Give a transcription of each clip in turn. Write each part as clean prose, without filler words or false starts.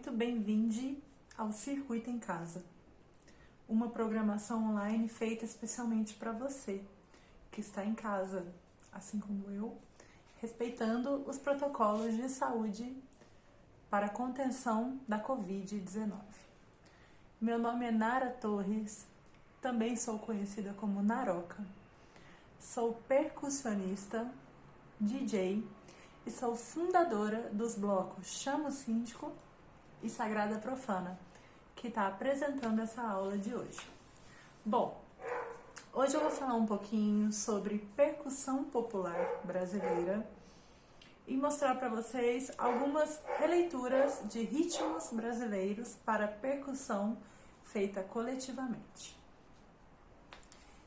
muito bem-vindo ao Circuito em Casa, uma programação online feita especialmente para você que está em casa, assim como eu, respeitando os protocolos de saúde para a contenção da Covid-19. Meu nome é Nara Torres, também sou conhecida como Naroca. Sou percussionista, DJ e sou fundadora dos blocos Chama o Síndico e Sagrada Profana, que está apresentando essa aula de hoje. Bom, hoje eu vou falar um pouquinho sobre percussão popular brasileira e mostrar para vocês algumas releituras de ritmos brasileiros para percussão feita coletivamente.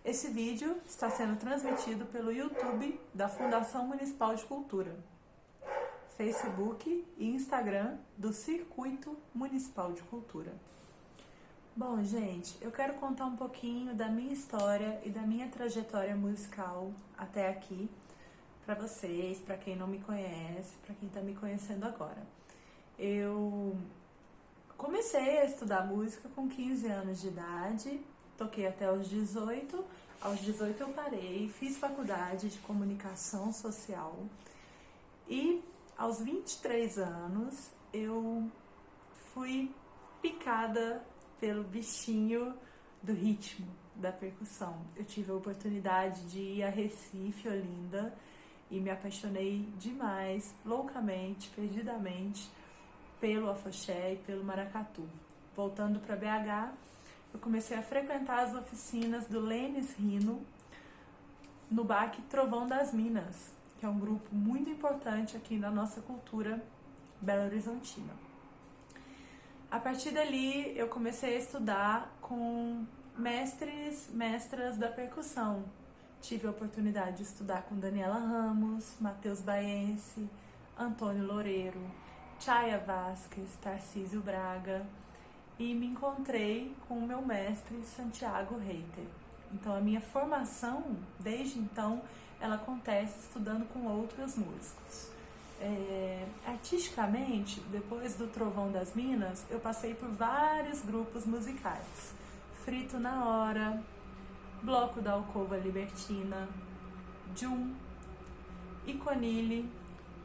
Esse vídeo está sendo transmitido pelo YouTube da Fundação Municipal de Cultura, Facebook e Instagram do Circuito Municipal de Cultura. Bom, gente, eu quero contar um pouquinho da minha história e da minha trajetória musical até aqui para vocês, para quem não me conhece, para quem está me conhecendo agora. Eu comecei a estudar música com 15 anos de idade, toquei até os 18. Aos 18 eu parei, fiz faculdade de comunicação social e aos 23 anos eu fui picada pelo bichinho do ritmo, da percussão. Eu tive a oportunidade de ir a Recife, Olinda, e me apaixonei demais, loucamente, perdidamente, pelo afoxé e pelo maracatu. Voltando para BH, eu comecei a frequentar as oficinas do Lênis Rino no BAC Trovão das Minas, que é um grupo muito importante aqui na nossa cultura belo-horizontina. A partir dali, eu comecei a estudar com mestras da percussão. Tive a oportunidade de estudar com Daniela Ramos, Matheus Baense, Antônio Loureiro, Chaya Vasquez, Tarcísio Braga, e me encontrei com o meu mestre Santiago Reiter. Então a minha formação, desde então, ela acontece estudando com outros músicos. Artisticamente, depois do Trovão das Minas, eu passei por vários grupos musicais. Frito na Hora, Bloco da Alcova Libertina, Jum, Iconile,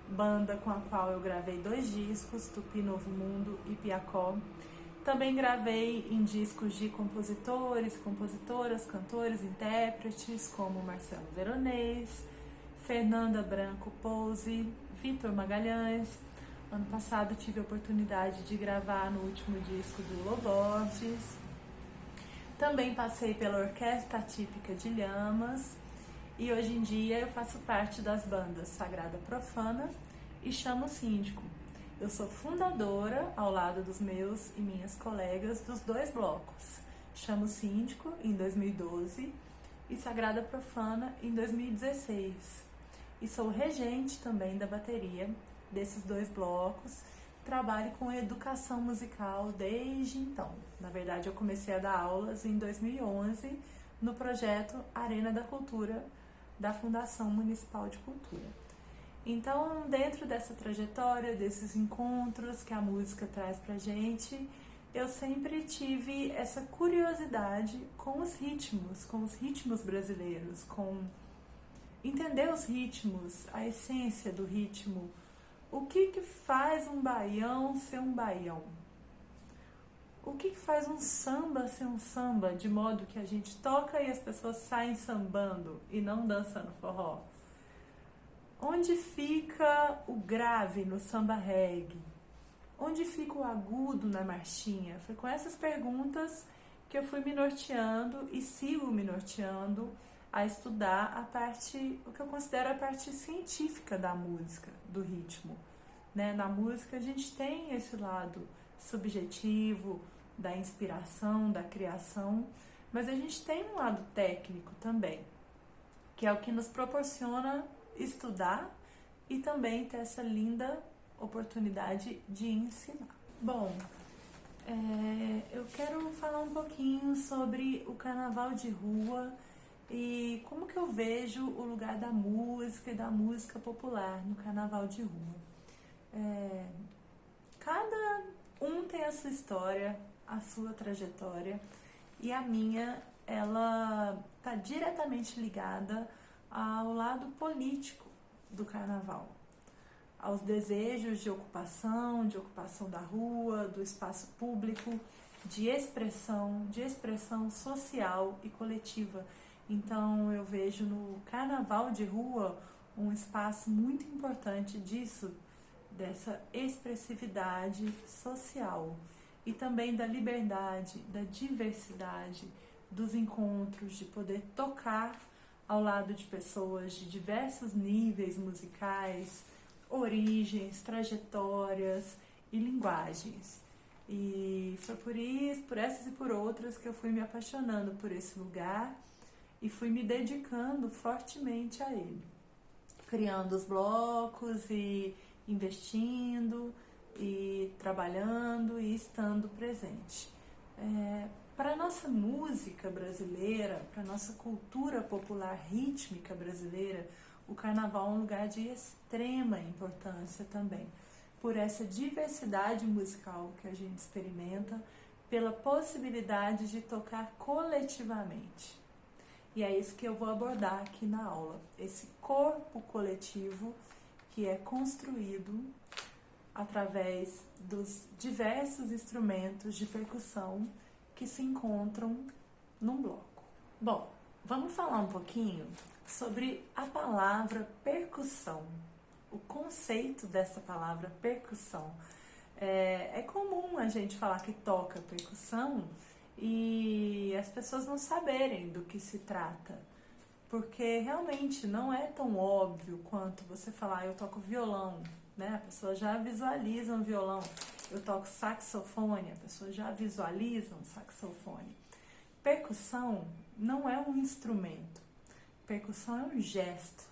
banda com a qual eu gravei 2 discos, Tupi Novo Mundo e Piacó. Também gravei em discos de compositores, compositoras, cantores, intérpretes como Marcelo Veronês, Fernanda Branco Pose, Vitor Magalhães. Ano passado tive a oportunidade de gravar no último disco do Loborges. Também passei pela Orquestra Típica de Lhamas e hoje em dia eu faço parte das bandas Sagrada Profana e Chama o Síndico. Eu sou fundadora, ao lado dos meus e minhas colegas, dos 2 blocos, Chama o Síndico, em 2012, e Sagrada Profana, em 2016. E sou regente também da bateria desses 2 blocos, trabalho com educação musical desde então. Na verdade, eu comecei a dar aulas em 2011, no projeto Arena da Cultura, da Fundação Municipal de Cultura. Então, dentro dessa trajetória, desses encontros que a música traz pra gente, eu sempre tive essa curiosidade com os ritmos brasileiros, com entender os ritmos, a essência do ritmo. O que faz um baião ser um baião? O que faz um samba ser um samba, de modo que a gente toca e as pessoas saem sambando e não dançando forró? Onde fica o grave no samba reggae? Onde fica o agudo na marchinha? Foi com essas perguntas que eu fui me norteando e sigo me norteando a estudar o que eu considero a parte científica da música, do ritmo. Na música a gente tem esse lado subjetivo, da inspiração, da criação, mas a gente tem um lado técnico também, que é o que nos proporciona estudar e também ter essa linda oportunidade de ensinar. Bom, eu quero falar um pouquinho sobre o carnaval de rua e como que eu vejo o lugar da música e da música popular no carnaval de rua. Cada um a sua história, a sua trajetória, e a minha, ela está diretamente ligada ao lado político do carnaval, aos desejos de ocupação da rua, do espaço público, de expressão social e coletiva. Então eu vejo no carnaval de rua um espaço muito importante disso, dessa expressividade social e também da liberdade, da diversidade, dos encontros, de poder tocar ao lado de pessoas de diversos níveis musicais, origens, trajetórias e linguagens. E foi por isso, por essas e por outras, que eu fui me apaixonando por esse lugar e fui me dedicando fortemente a ele, criando os blocos e investindo e trabalhando e estando presente. Para a nossa música brasileira, para a nossa cultura popular rítmica brasileira, o carnaval é um lugar de extrema importância também, por essa diversidade musical que a gente experimenta, pela possibilidade de tocar coletivamente. E é isso que eu vou abordar aqui na aula, esse corpo coletivo que é construído através dos diversos instrumentos de percussão que se encontram num bloco. Bom, vamos falar um pouquinho sobre a palavra percussão, o conceito dessa palavra percussão. É comum a gente falar que toca percussão e as pessoas não saberem do que se trata, porque realmente não é tão óbvio quanto você falar eu toco violão, né? A pessoa já visualiza um violão. Eu toco saxofone, a pessoa já visualiza um saxofone. Percussão não é um instrumento, percussão é um gesto.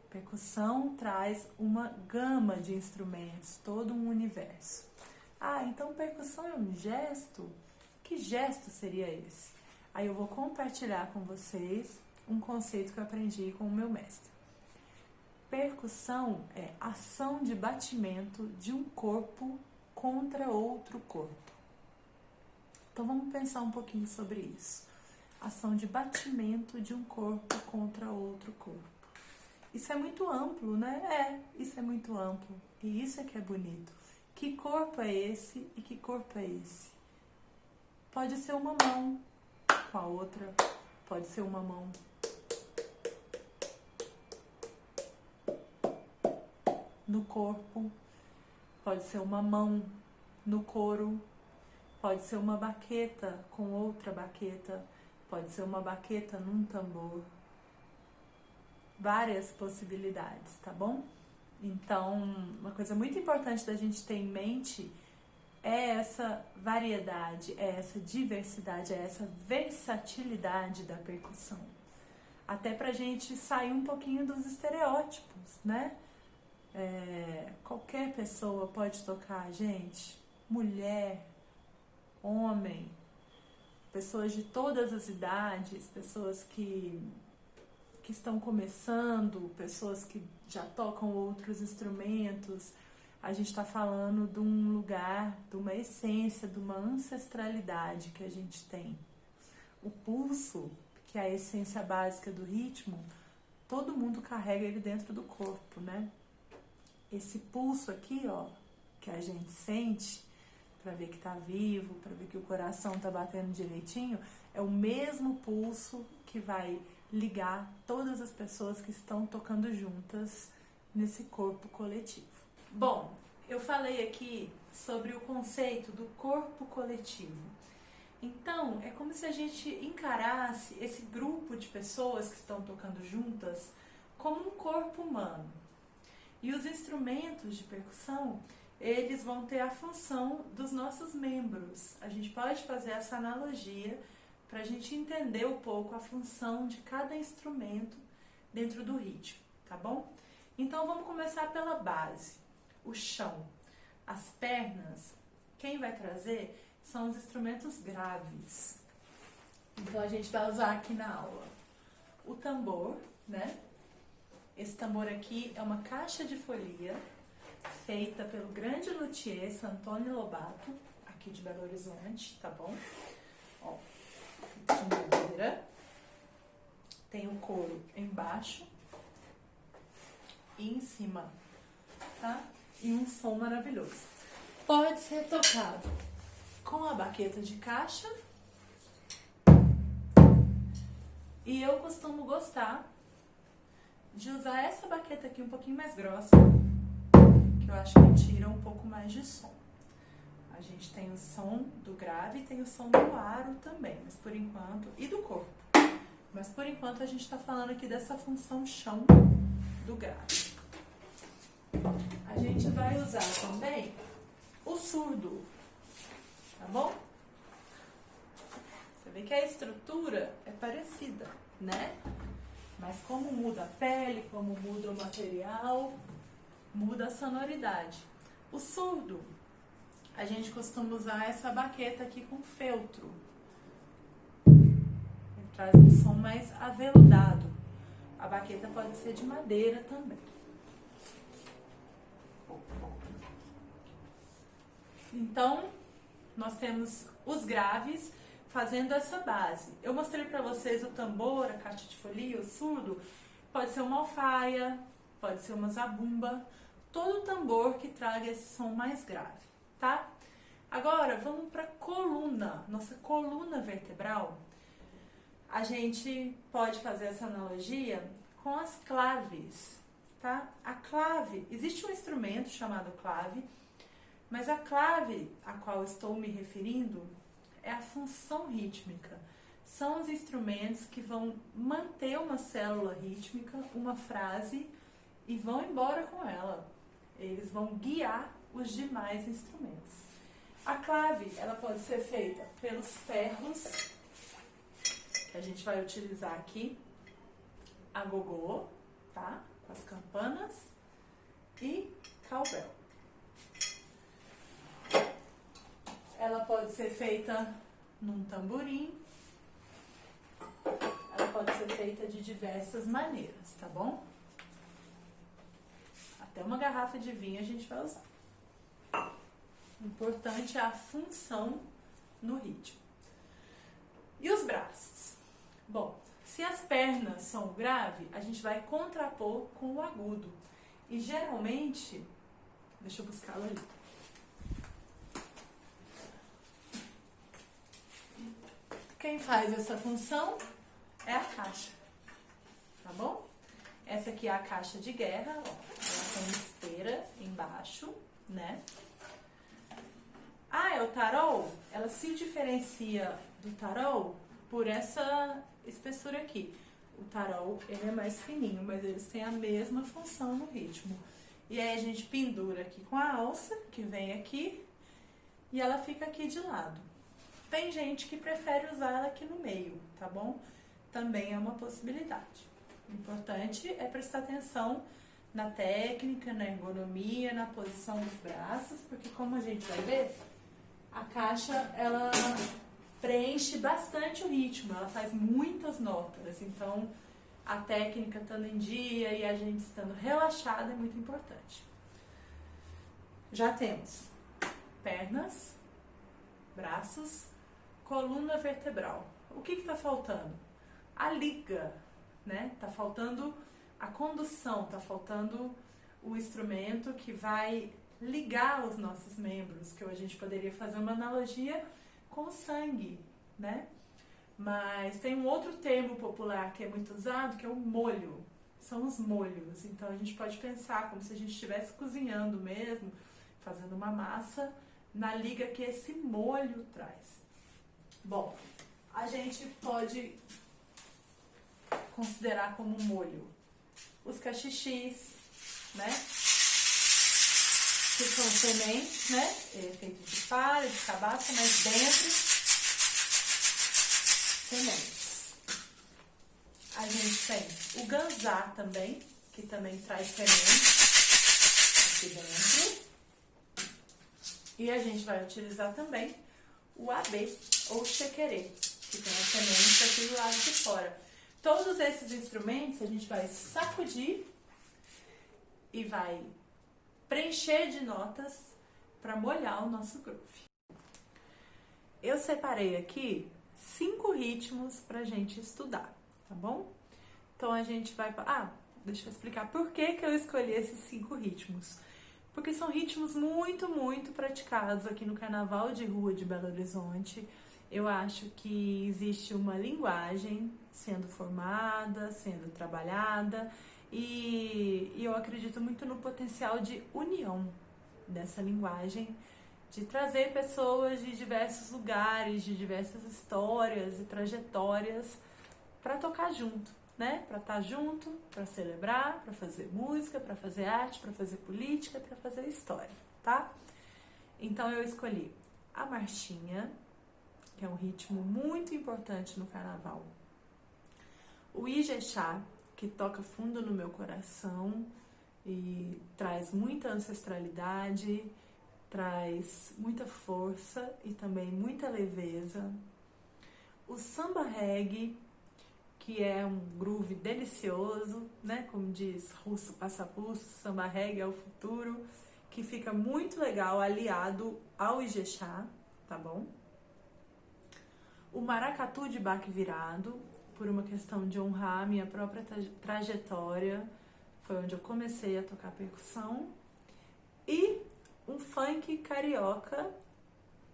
Percussão traz uma gama de instrumentos, todo um universo. Então percussão é um gesto? Que gesto seria esse? Aí eu vou compartilhar com vocês um conceito que eu aprendi com o meu mestre. Percussão é ação de batimento de um corpo contra outro corpo. Então vamos pensar um pouquinho sobre isso. Ação de batimento de um corpo contra outro corpo. Isso é muito amplo, né? Isso é muito amplo. E isso é que é bonito. Que corpo é esse e que corpo é esse? Pode ser uma mão com a outra, pode ser uma mão no corpo, pode ser uma mão no couro, pode ser uma baqueta com outra baqueta, pode ser uma baqueta num tambor. Várias possibilidades, tá bom? Então, uma coisa muito importante da gente ter em mente é essa variedade, é essa diversidade, é essa versatilidade da percussão. Até pra gente sair um pouquinho dos estereótipos, né? Qualquer pessoa pode tocar, gente. Mulher, homem, pessoas de todas as idades, pessoas que estão começando, pessoas que já tocam outros instrumentos. A gente está falando de um lugar, de uma essência, de uma ancestralidade que a gente tem. O pulso, que é a essência básica do ritmo, todo mundo carrega ele dentro do corpo, né? Esse pulso aqui, ó, que a gente sente, para ver que tá vivo, para ver que o coração tá batendo direitinho, é o mesmo pulso que vai ligar todas as pessoas que estão tocando juntas nesse corpo coletivo. Bom, eu falei aqui sobre o conceito do corpo coletivo. Então, é como se a gente encarasse esse grupo de pessoas que estão tocando juntas como um corpo humano. E os instrumentos de percussão, eles vão ter a função dos nossos membros. A gente pode fazer essa analogia para a gente entender um pouco a função de cada instrumento dentro do ritmo, tá bom? Então vamos começar pela base, o chão. As pernas, quem vai trazer são os instrumentos graves. Então a gente vai usar aqui na aula o tambor, né? Esse tambor aqui é uma caixa de folia feita pelo grande luthier Santônio Lobato, aqui de Belo Horizonte, tá bom? Ó, de madeira. Tem o couro embaixo e em cima, tá? E um som maravilhoso. Pode ser tocado com a baqueta de caixa. E eu costumo gostar de usar essa baqueta aqui um pouquinho mais grossa, que eu acho que tira um pouco mais de som. A gente tem o som do grave e tem o som do aro também, mas por enquanto, e do corpo. Mas por enquanto a gente está falando aqui dessa função chão do grave. A gente vai usar também o surdo, tá bom? Você vê que a estrutura é parecida, né? Mas como muda a pele, como muda o material, muda a sonoridade. O surdo, a gente costuma usar essa baqueta aqui com feltro. Ele traz um som mais aveludado. A baqueta pode ser de madeira também. Então, nós temos os graves fazendo essa base. Eu mostrei para vocês o tambor, a caixa de folia, o surdo. Pode ser uma alfaia, pode ser uma zabumba. Todo tambor que traga esse som mais grave, tá? Agora, vamos para a coluna. Nossa coluna vertebral. A gente pode fazer essa analogia com as claves, tá? A clave, existe um instrumento chamado clave, mas a clave a qual estou me referindo é a função rítmica. São os instrumentos que vão manter uma célula rítmica, uma frase, e vão embora com ela. Eles vão guiar os demais instrumentos. A clave, ela pode ser feita pelos ferros, que a gente vai utilizar aqui, a gogô, tá? Com as campanas e cowbell. Ela pode ser feita num tamborim, ela pode ser feita de diversas maneiras, tá bom? Até uma garrafa de vinho a gente vai usar. O importante é a função no ritmo. E os braços? Bom, se as pernas são o grave, a gente vai contrapor com o agudo. E geralmente, deixa eu buscá-lo ali. Quem faz essa função é a caixa, tá bom? Essa aqui é a caixa de guerra, ó. Ela tem esteira embaixo, né? Ah, é o tarol? Ela se diferencia do tarol por essa espessura aqui. O tarol, ele é mais fininho, mas eles têm a mesma função no ritmo. E aí a gente pendura aqui com a alça, que vem aqui, e ela fica aqui de lado. Tem gente que prefere usar ela aqui no meio, tá bom? Também é uma possibilidade. O importante é prestar atenção na técnica, na ergonomia, na posição dos braços, porque como a gente vai ver, a caixa, ela preenche bastante o ritmo, ela faz muitas notas, então a técnica estando em dia e a gente estando relaxada é muito importante. Já temos pernas, braços, coluna vertebral. O que está faltando? A liga, né? Tá faltando a condução, tá faltando o instrumento que vai ligar os nossos membros, que a gente poderia fazer uma analogia com o sangue, né? Mas tem um outro termo popular que é muito usado, que é o molho. São os molhos. Então a gente pode pensar como se a gente estivesse cozinhando mesmo, fazendo uma massa, na liga que esse molho traz. Bom, a gente pode considerar como molho os cachixis, né? Que são sementes, né? É feito de palha, de cabaça, mas dentro, sementes. A gente tem o ganzá também, que também traz sementes aqui dentro. E a gente vai utilizar também o abê, ou chequerê, que tem a semente aqui do lado de fora. Todos esses instrumentos a gente vai sacudir e vai preencher de notas para molhar o nosso groove. Eu separei aqui 5 ritmos pra gente estudar, tá bom? Então a gente vai... deixa eu explicar por que eu escolhi esses 5 ritmos. Porque são ritmos muito praticados aqui no Carnaval de Rua de Belo Horizonte. Eu acho que existe uma linguagem sendo formada, sendo trabalhada, e eu acredito muito no potencial de união dessa linguagem, de trazer pessoas de diversos lugares, de diversas histórias e trajetórias para tocar junto, né? Para estar junto, para celebrar, para fazer música, para fazer arte, para fazer política, para fazer história, tá? Então eu escolhi a marchinha, que é um ritmo muito importante no carnaval. O Ijexá, que toca fundo no meu coração e traz muita ancestralidade, traz muita força e também muita leveza. O samba reggae, que é um groove delicioso, né? Como diz Russo Passapulso, samba reggae é o futuro, que fica muito legal aliado ao Ijexá, tá bom? O maracatu de baque virado, por uma questão de honrar a minha própria trajetória, foi onde eu comecei a tocar percussão. E um funk carioca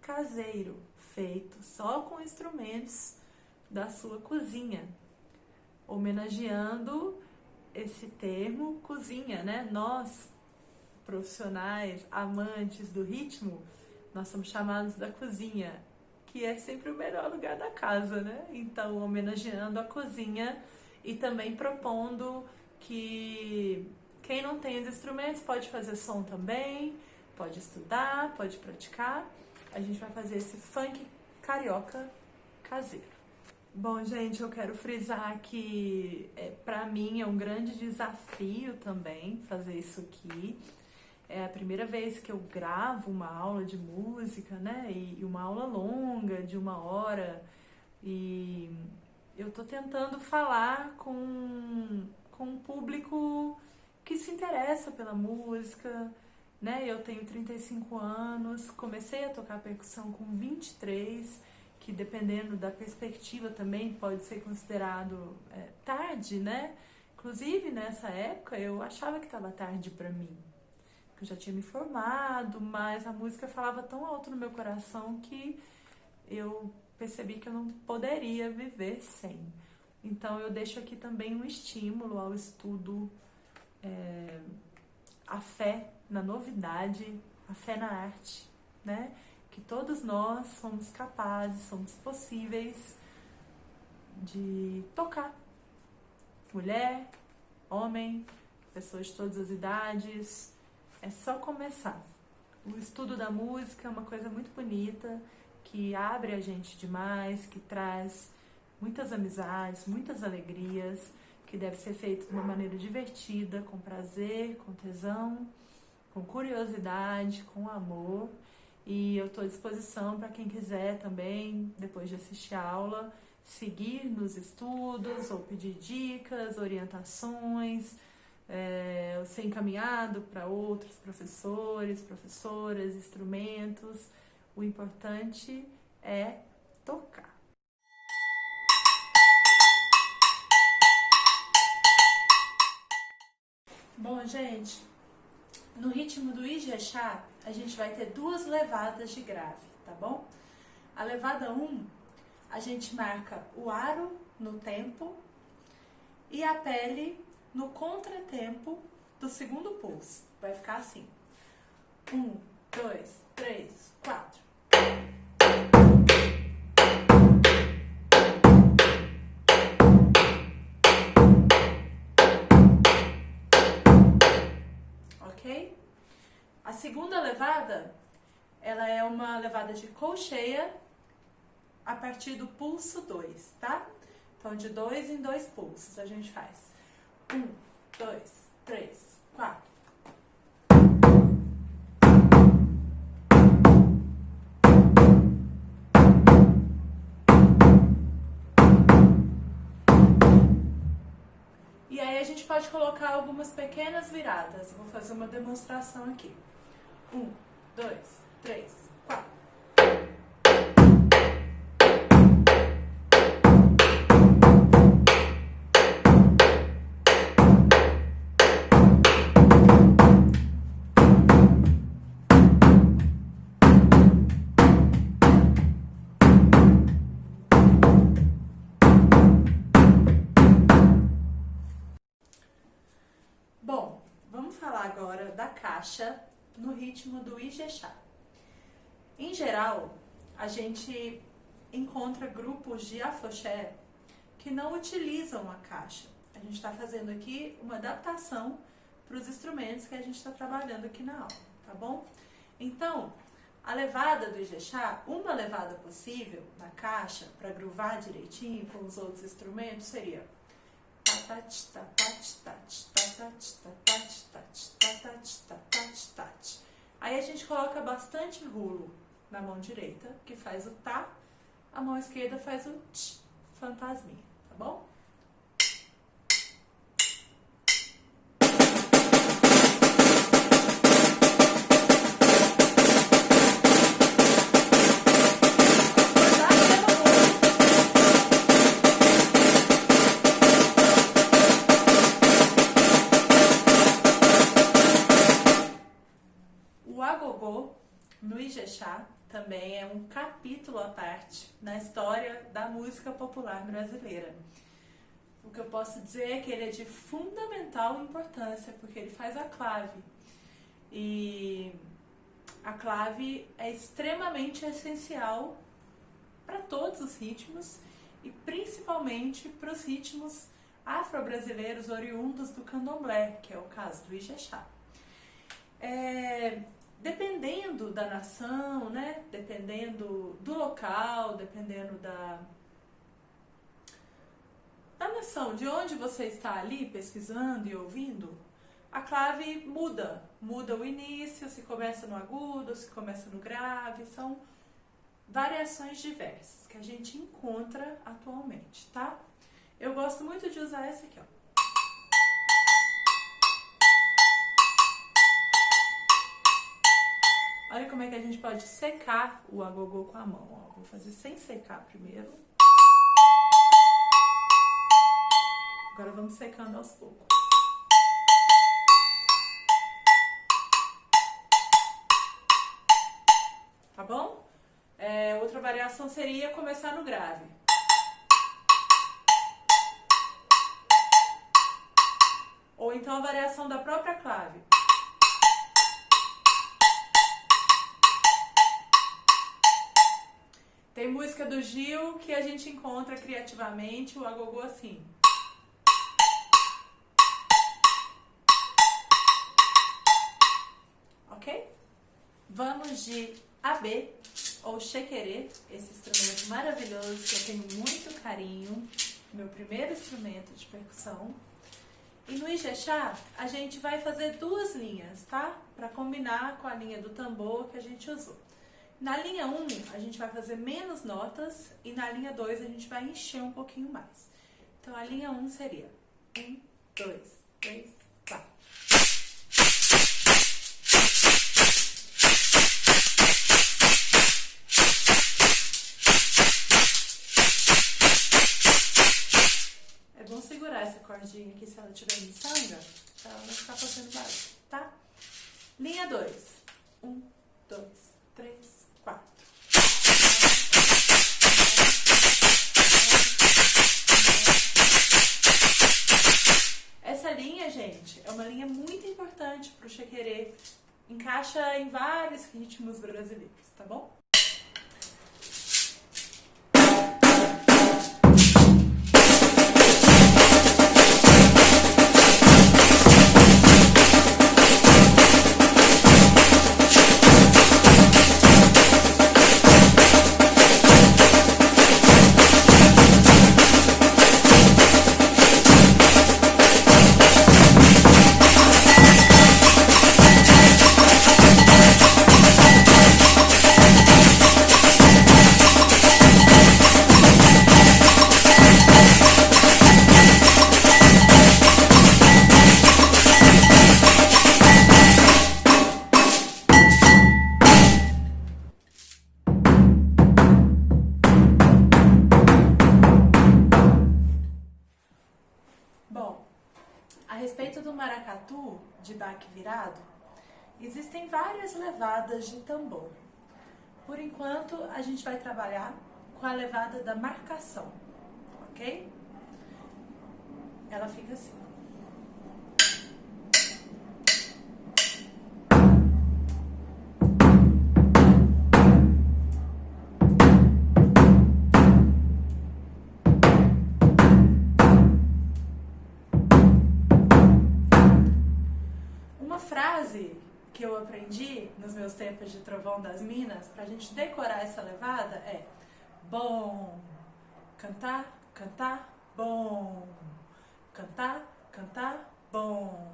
caseiro, feito só com instrumentos da sua cozinha, homenageando esse termo cozinha, né? Nós, profissionais, amantes do ritmo, nós somos chamados da cozinha, que é sempre o melhor lugar da casa, né? Então, homenageando a cozinha e também propondo que quem não tem os instrumentos pode fazer som também, pode estudar, pode praticar. A gente vai fazer esse funk carioca caseiro. Bom, gente, eu quero frisar que pra mim é um grande desafio também fazer isso aqui. É a primeira vez que eu gravo uma aula de música, né? E uma aula longa, de 1 hora. E eu tô tentando falar com um público que se interessa pela música, né? Eu tenho 35 anos, comecei a tocar percussão com 23, que dependendo da perspectiva também pode ser considerado tarde, né? Inclusive, nessa época, eu achava que estava tarde pra mim. Eu já tinha me formado, mas a música falava tão alto no meu coração que eu percebi que eu não poderia viver sem. Então eu deixo aqui também um estímulo ao estudo, a fé na novidade, a fé na arte, né? Que todos nós somos capazes, somos possíveis de tocar. Mulher, homem, pessoas de todas as idades. É só começar. O estudo da música é uma coisa muito bonita, que abre a gente demais, que traz muitas amizades, muitas alegrias, que deve ser feito de uma maneira divertida, com prazer, com tesão, com curiosidade, com amor. E eu estou à disposição para quem quiser também, depois de assistir a aula, seguir nos estudos ou pedir dicas, orientações, ser encaminhado para outros professores, professoras, instrumentos. O importante é tocar. Bom, gente, no ritmo do Ijexá, a gente vai ter 2 levadas de grave, tá bom? A levada 1, a gente marca o aro no tempo e a pele no contratempo do segundo pulso. Vai ficar assim. 1, 2, 3, 4. Ok? A segunda levada, ela é uma levada de colcheia a partir do pulso 2, tá? Então, de 2 em 2 pulsos a gente faz. 1, 2, 3, 4. E aí a gente pode pode colocar algumas pequenas viradas. Vou fazer uma demonstração aqui. 1, 2, 3, 4. Bom, vamos falar agora da caixa no ritmo do Ijexá. Em geral, a gente encontra grupos de afoxé que não utilizam a caixa. A gente está fazendo aqui uma adaptação para os instrumentos que a gente está trabalhando aqui na aula, tá bom? Então, a levada do Ijexá, uma levada possível na caixa para groovar direitinho com os outros instrumentos seria tatat, tatat, tatat, tatat, tatat, tatat, tatat, tatat. Aí a gente coloca bastante rulo na mão direita, que faz o tá, a mão esquerda faz o tch, fantasminha, tá bom? O agogô no Ijexá também é um capítulo à parte na história da música popular brasileira. O que eu posso dizer é que ele é de fundamental importância, porque ele faz a clave. E a clave é extremamente essencial para todos os ritmos e principalmente para os ritmos afro-brasileiros oriundos do candomblé, que é o caso do Ijexá. Dependendo da nação, né? Dependendo do local, dependendo da nação, de onde você está ali pesquisando e ouvindo, a clave muda o início, se começa no agudo, se começa no grave, são variações diversas que a gente encontra atualmente, tá? Eu gosto muito de usar essa aqui, ó. Olha como é que a gente pode secar o agogô com a mão, ó. Vou fazer sem secar primeiro. Agora vamos secando aos poucos. Tá bom? Outra variação seria começar no grave. Ou então a variação da própria clave. Tem música do Gil que a gente encontra criativamente o agogô assim. Ok? Vamos de AB ou chequerê, esse instrumento maravilhoso que eu tenho muito carinho, meu primeiro instrumento de percussão. E no Ijexá a gente vai fazer duas linhas, tá? Para combinar com a linha do tambor que a gente usou. Na linha 1, a gente vai fazer menos notas e na linha 2 a gente vai encher um pouquinho mais. Então, a linha 1 seria 1, 2, 3, 4. É bom segurar essa cordinha aqui se ela estiver em sanga, pra ela não ficar fazendo barulho, tá? Linha 2. 1, 2, 3, 4. Essa linha, gente, é uma linha muito importante para o chequerê. Encaixa em vários ritmos brasileiros, tá bom? de baque virado, existem várias levadas de tambor. Por enquanto, a gente vai trabalhar com a levada da marcação, ok? Ela fica assim. Uma frase que eu aprendi nos meus tempos de Trovão das Minas, pra gente decorar essa levada, é: bom, cantar, cantar, bom, cantar, cantar, bom,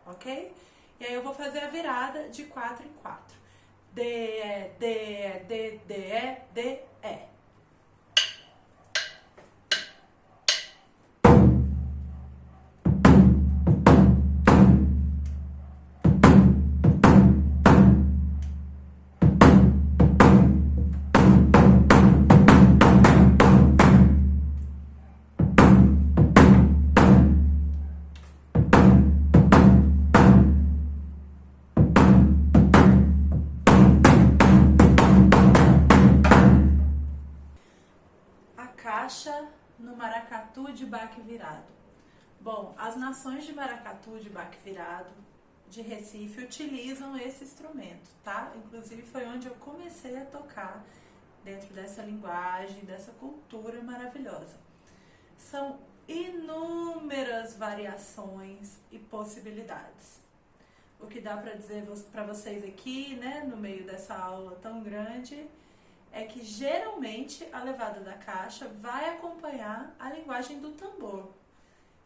ok? E aí eu vou fazer a virada de 4 em 4. D, E, D, E, D, D, E, D, E. Caixa no maracatu de baque virado. Bom, as nações de maracatu de baque virado de Recife utilizam esse instrumento, tá? Inclusive foi onde eu comecei a tocar dentro dessa linguagem, dessa cultura maravilhosa. São inúmeras variações e possibilidades. O que dá para dizer para vocês aqui, né, no meio dessa aula tão grande, é que geralmente a levada da caixa vai acompanhar a linguagem do tambor.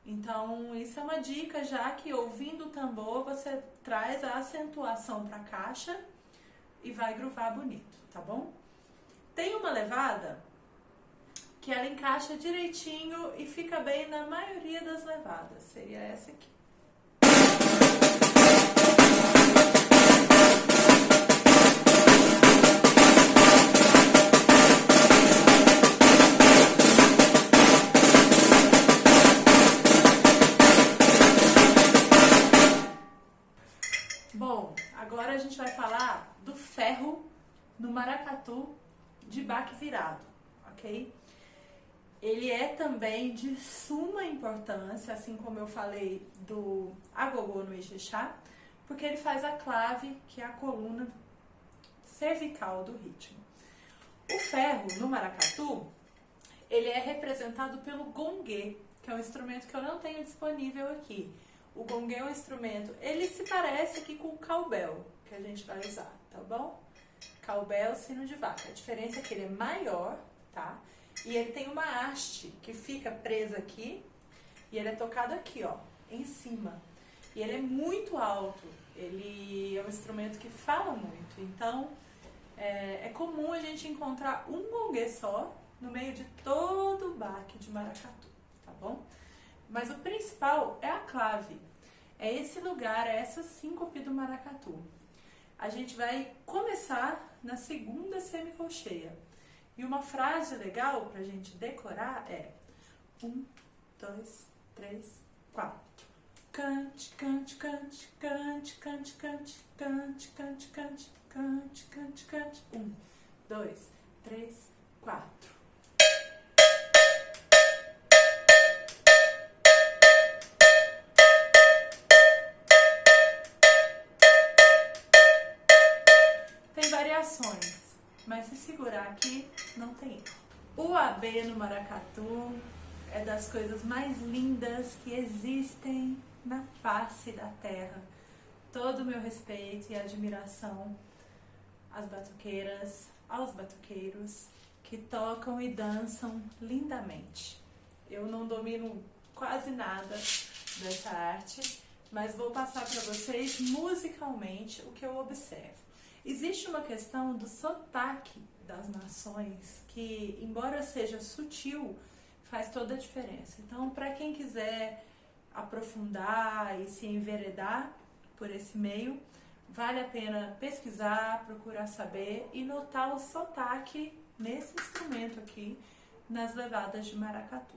Então, isso é uma dica, já que ouvindo o tambor, você traz a acentuação para a caixa e vai groovar bonito, tá bom? Tem uma levada que ela encaixa direitinho e fica bem na maioria das levadas, seria essa aqui. Bom, agora a gente vai falar do ferro no maracatu de baque virado, ok? Ele é também de suma importância, assim como eu falei do agogô no Ijexá, porque ele faz a clave, que é a coluna cervical do ritmo. O ferro no maracatu, ele é representado pelo gongue, que é um instrumento que eu não tenho disponível aqui. O gongue é um instrumento, ele se parece aqui com o cowbell, que a gente vai usar, tá bom? Cowbell, sino de vaca. A diferença é que ele é maior, tá? E ele tem uma haste que fica presa aqui, e ele é tocado aqui, ó, em cima. E ele é muito alto, ele é um instrumento que fala muito, então é comum a gente encontrar um gongue só no meio de todo o baque de maracatu, tá bom? Mas o principal é a clave, é esse lugar, é essa síncope do maracatu. A gente vai começar na segunda semicolcheia. E uma frase legal pra gente decorar é: 1, 2, 3, 4. Cante, cante, cante, cante, cante, cante, cante, cante, cante, cante, cante, cante. 1, 2, 3, 4. Tem variações, mas se segurar aqui, não tem erro. O AB no maracatu é das coisas mais lindas que existem na face da terra. Todo o meu respeito e admiração às batuqueiras, aos batuqueiros que tocam e dançam lindamente. Eu não domino quase nada dessa arte, mas vou passar para vocês musicalmente o que eu observo. Existe uma questão do sotaque das nações que, embora seja sutil, faz toda a diferença. Então, para quem quiser aprofundar e se enveredar por esse meio, vale a pena pesquisar, procurar saber e notar o sotaque nesse instrumento aqui, nas levadas de maracatu.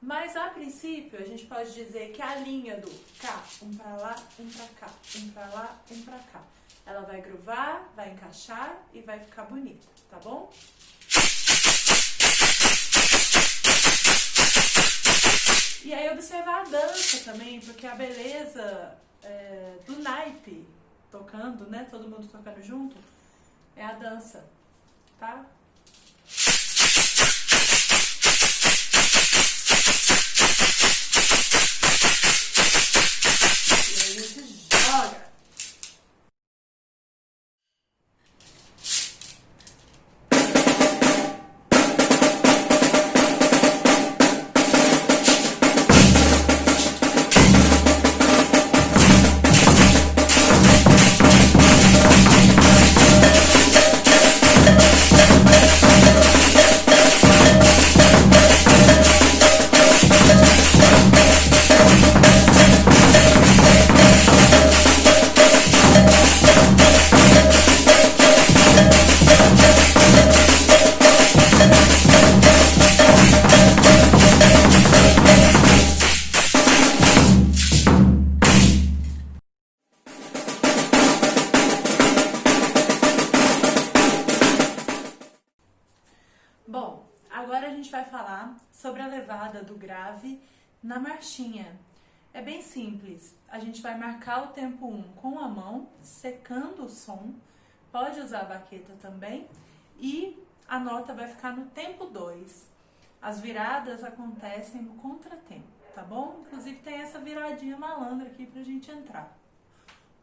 Mas a princípio a gente pode dizer que a linha do cá, um pra lá, um pra cá, um pra lá, um pra cá, ela vai groovar, vai encaixar e vai ficar bonita, tá bom? E aí observar a dança também, porque a beleza do naipe tocando, né, todo mundo tocando junto, é a dança, tá? Bom, agora a gente vai falar sobre a levada do grave na marchinha. É bem simples, a gente vai marcar o tempo 1 com a mão, secando o som, pode usar a baqueta também, e a nota vai ficar no tempo 2. As viradas acontecem no contratempo, tá bom? Inclusive tem essa viradinha malandra aqui pra gente entrar.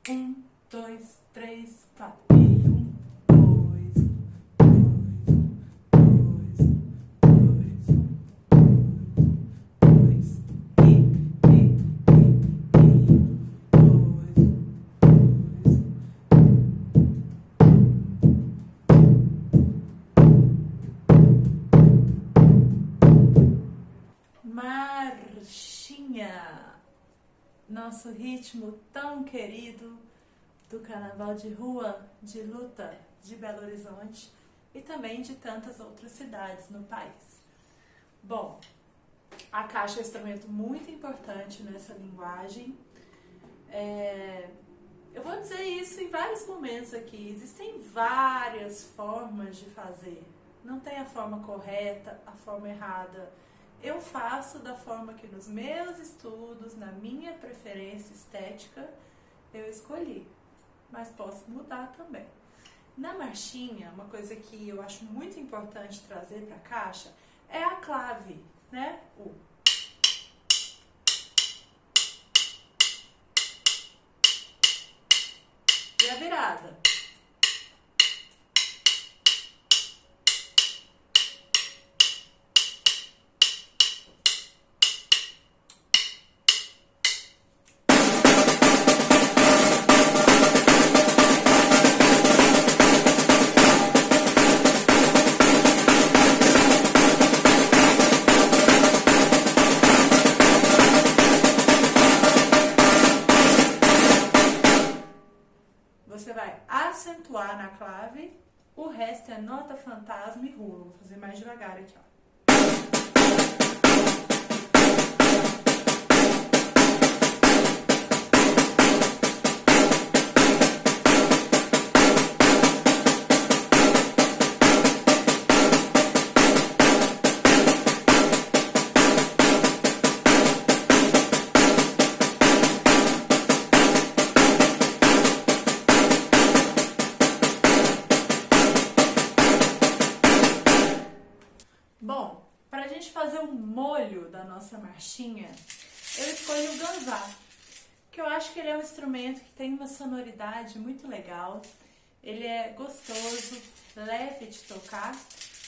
1, 2, 3, 4. Marchinha, nosso ritmo tão querido do Carnaval de Rua, de luta de Belo Horizonte e também de tantas outras cidades no país. Bom, a caixa é um instrumento muito importante nessa linguagem. Eu vou dizer isso em vários momentos aqui. Existem várias formas de fazer. Não tem a forma correta, a forma errada. Eu faço da forma que nos meus estudos, na minha preferência estética, eu escolhi. Mas posso mudar também. Na marchinha, uma coisa que eu acho muito importante trazer para a caixa é a clave, né? E a virada. Você vai acentuar na clave, o resto é nota fantasma e rulo. Vou fazer mais devagar aqui, ó. Bom, para a gente fazer o molho da nossa marchinha, eu escolhi o ganzá, que eu acho que ele é um instrumento que tem uma sonoridade muito legal, ele é gostoso, leve de tocar,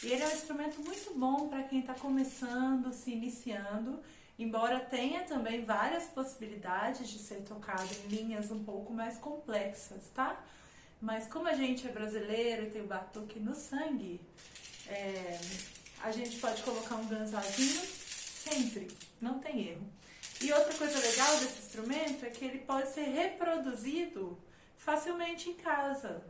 e ele é um instrumento muito bom para quem está começando, se iniciando, embora tenha também várias possibilidades de ser tocado em linhas um pouco mais complexas, tá? Mas como a gente é brasileiro e tem o batuque no sangue, a gente pode colocar um ganzazinho sempre, não tem erro. E outra coisa legal desse instrumento é que ele pode ser reproduzido facilmente em casa.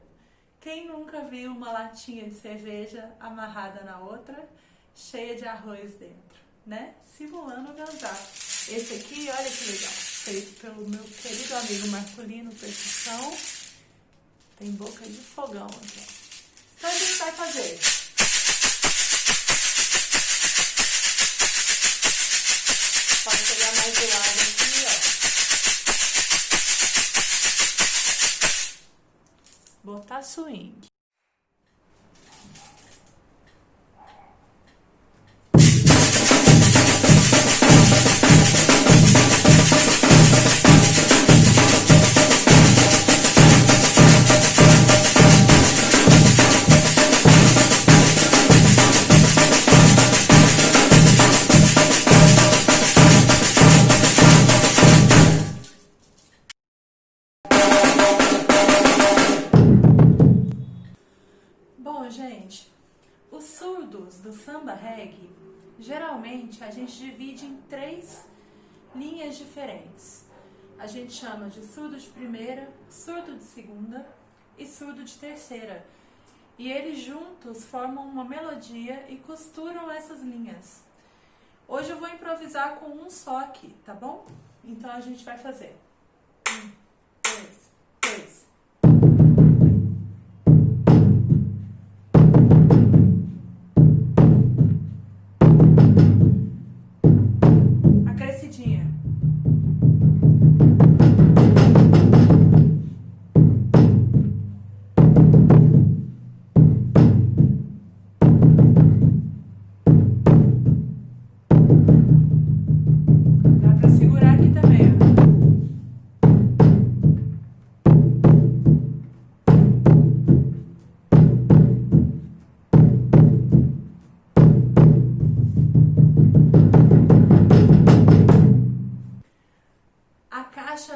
Quem nunca viu uma latinha de cerveja amarrada na outra, cheia de arroz dentro, né? Simulando ganzá. Esse aqui, olha que legal, feito pelo meu querido amigo Marcolino Percussão. Tem boca de fogão aqui, ó. Então a gente vai fazer. Pode pegar mais do lado aqui, ó. Botar swing. Bom, gente, os surdos do samba reggae, geralmente a gente divide em 3 linhas diferentes. A gente chama de surdo de primeira, surdo de segunda e surdo de terceira. E eles juntos formam uma melodia e costuram essas linhas. Hoje eu vou improvisar com um só aqui, tá bom? Então a gente vai fazer 1, 2, 3.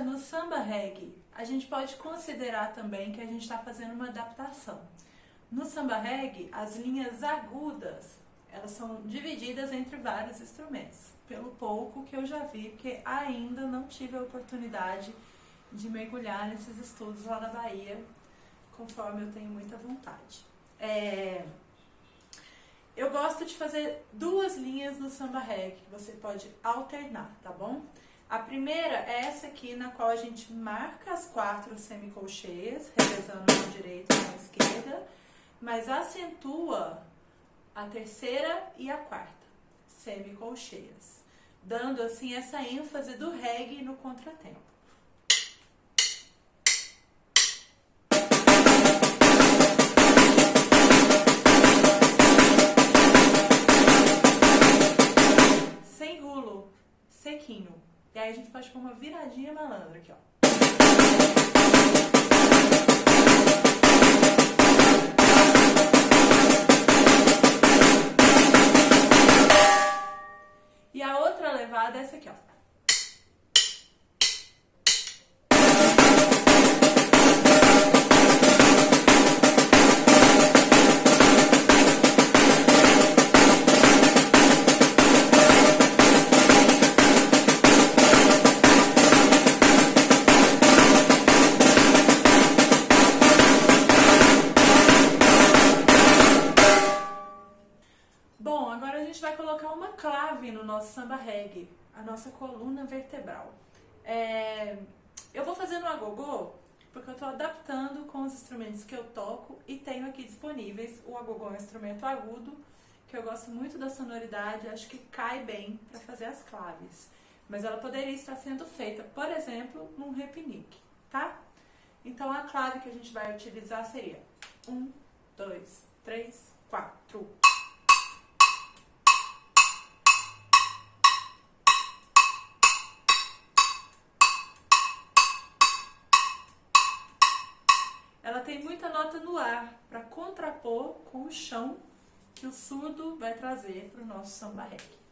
No samba reggae, a gente pode considerar também que a gente está fazendo uma adaptação. No samba reggae, as linhas agudas, elas são divididas entre vários instrumentos, pelo pouco que eu já vi, porque ainda não tive a oportunidade de mergulhar nesses estudos lá na Bahia, conforme eu tenho muita vontade. Eu gosto de fazer 2 linhas no samba reggae, que você pode alternar, tá bom? A primeira é essa aqui, na qual a gente marca as 4 semicolcheias, revezando na direita e na esquerda, mas acentua a terceira e a 4ª semicolcheias, dando assim essa ênfase do reggae no contratempo. Sem rulo, sequinho. E aí a gente pode pôr uma viradinha malandra aqui, ó. E a outra levada é essa aqui, ó. Bom, agora a gente vai colocar uma clave no nosso samba reggae, a nossa coluna vertebral. Eu vou fazer no agogô, porque eu estou adaptando com os instrumentos que eu toco e tenho aqui disponíveis. O agogô é um instrumento agudo, que eu gosto muito da sonoridade, acho que cai bem para fazer as claves. Mas ela poderia estar sendo feita, por exemplo, num repinique, tá? Então a clave que a gente vai utilizar seria 1, 2, 3, 4. Ela tem muita nota no ar para contrapor com o chão que o surdo vai trazer para o nosso samba reggae.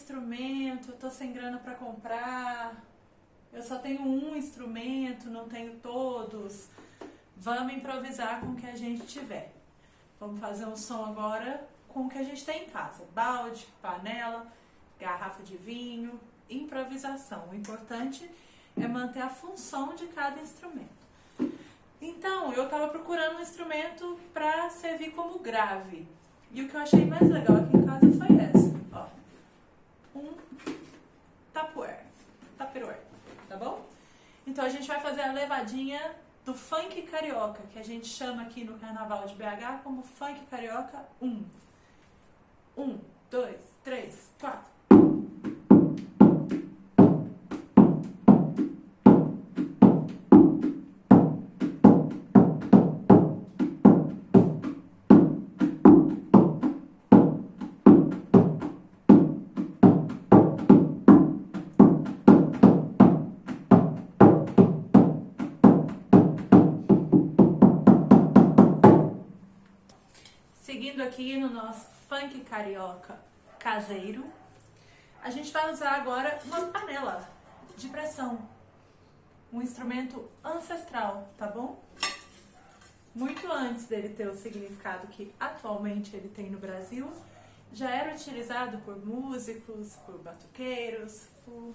instrumento, eu tô sem grana para comprar, eu só tenho um instrumento, não tenho todos. Vamos improvisar com o que a gente tiver. Vamos fazer um som agora com o que a gente tem em casa. Balde, panela, garrafa de vinho, improvisação. O importante é manter a função de cada instrumento. Então, eu estava procurando um instrumento para servir como grave. E o que eu achei mais legal aqui em casa foi essa. Ó, um tupperware, tá bom? Então, a gente vai fazer a levadinha do funk carioca, que a gente chama aqui no Carnaval de BH como funk carioca 1. 1, 2, 3, 4. Seguindo aqui no nosso funk carioca caseiro, a gente vai usar agora uma panela de pressão, um instrumento ancestral, tá bom? Muito antes dele ter o significado que atualmente ele tem no Brasil, já era utilizado por músicos, por batuqueiros, por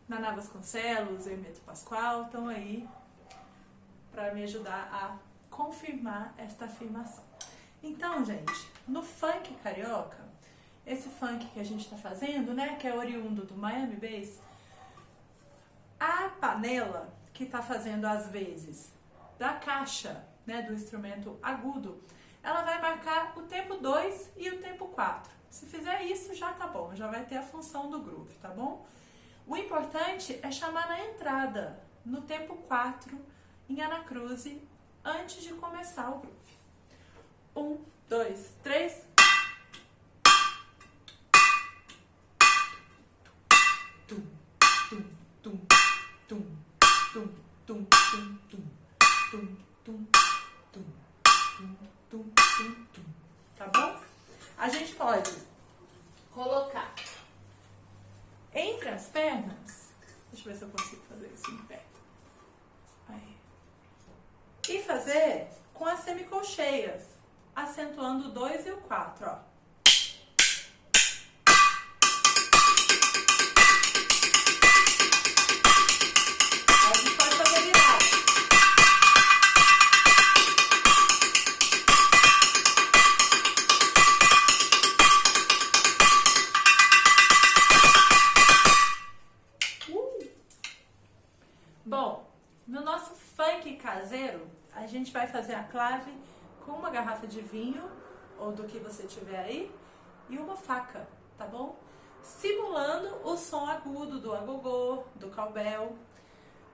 Naná Vasconcelos, Hermeto Pascoal, estão aí para me ajudar a confirmar esta afirmação. Então, gente, no funk carioca, esse funk que a gente está fazendo, né, que é oriundo do Miami Bass, a panela que está fazendo as vezes da caixa, né, do instrumento agudo, ela vai marcar o tempo 2 e o tempo 4. Se fizer isso, já tá bom, já vai ter a função do groove, tá bom? O importante é chamar na entrada, no tempo 4, em anacruze, antes de começar o groove. 1, 2, 3. Tum, tum, tum, tum, tum, tum, tum, tum, tum, tum, tum, tum, tum, tum. Tá bom? A gente pode colocar entre as pernas. Deixa eu ver se eu consigo fazer isso em pé. Aí. E fazer com as semicolcheias, acentuando o 2 e o 4, ó. Aí a gente pode fazer virado. Bom, no nosso funk caseiro, a gente vai fazer a clave com uma garrafa de vinho, ou do que você tiver aí, e uma faca, tá bom? Simulando o som agudo do agogô, do cowbell.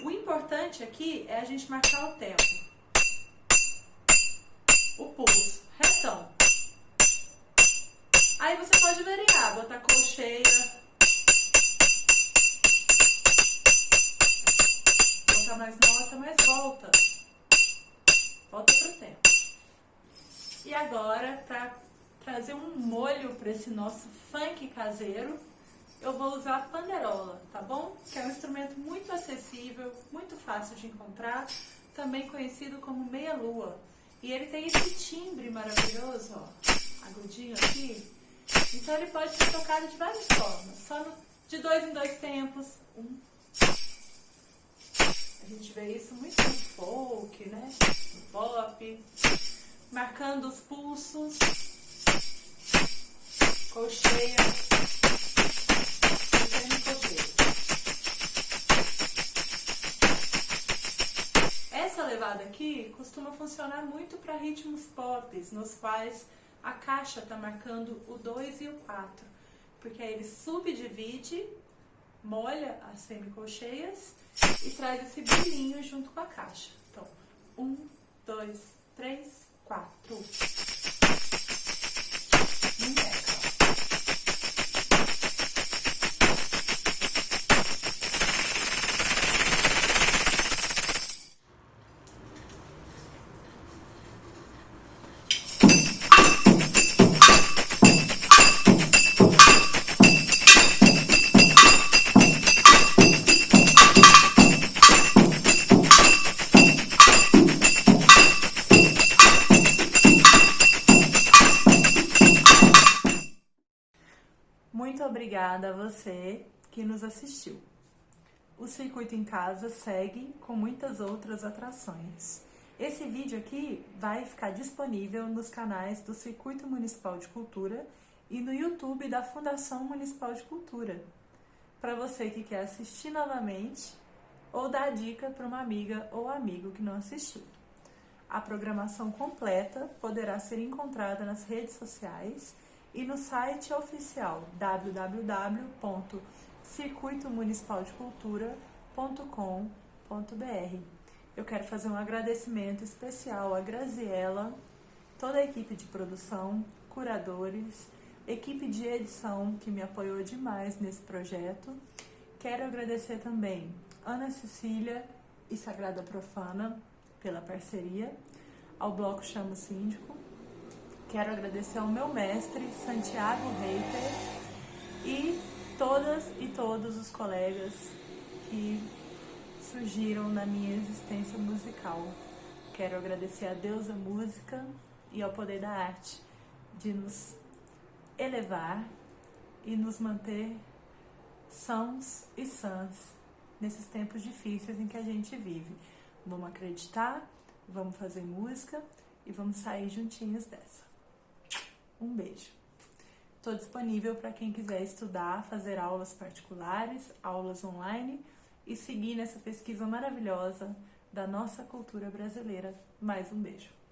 O importante aqui é a gente marcar o tempo. O pulso, retão. Aí você pode variar, botar colcheia, botar mais nota, mas volta. Volta pro tempo. E agora, para trazer um molho para esse nosso funk caseiro, eu vou usar a panderola, tá bom? Que é um instrumento muito acessível, muito fácil de encontrar, também conhecido como meia-lua. E ele tem esse timbre maravilhoso, ó, agudinho aqui. Então ele pode ser tocado de várias formas, de 2 em 2 tempos. A gente vê isso muito no folk, né? No pop. Marcando os pulsos, colcheia, colcheia. Essa levada aqui costuma funcionar muito para ritmos pop, nos quais a caixa está marcando o 2 e o 4, porque aí ele subdivide, molha as semicolcheias e traz esse brilhinho junto com a caixa. Então, 1, 2, 3, 4. obrigada a você que nos assistiu. O Circuito em Casa segue com muitas outras atrações. Esse vídeo aqui vai ficar disponível nos canais do Circuito Municipal de Cultura e no YouTube da Fundação Municipal de Cultura, para você que quer assistir novamente ou dar dica para uma amiga ou amigo que não assistiu. A programação completa poderá ser encontrada nas redes sociais e no site oficial www.circuitomunicipaldecultura.com.br. Eu quero fazer um agradecimento especial a Graziela, toda a equipe de produção, curadores, equipe de edição que me apoiou demais nesse projeto. Quero agradecer também Ana Cecília e Sagrada Profana pela parceria, ao Bloco Chamo Síndico. Quero agradecer ao meu mestre, Santiago Reiter, e todas e todos os colegas que surgiram na minha existência musical. Quero agradecer a Deus da música e ao poder da arte de nos elevar e nos manter sãos e sãs nesses tempos difíceis em que a gente vive. Vamos acreditar, vamos fazer música e vamos sair juntinhos dessa. Um beijo. Estou disponível para quem quiser estudar, fazer aulas particulares, aulas online e seguir nessa pesquisa maravilhosa da nossa cultura brasileira. Mais um beijo.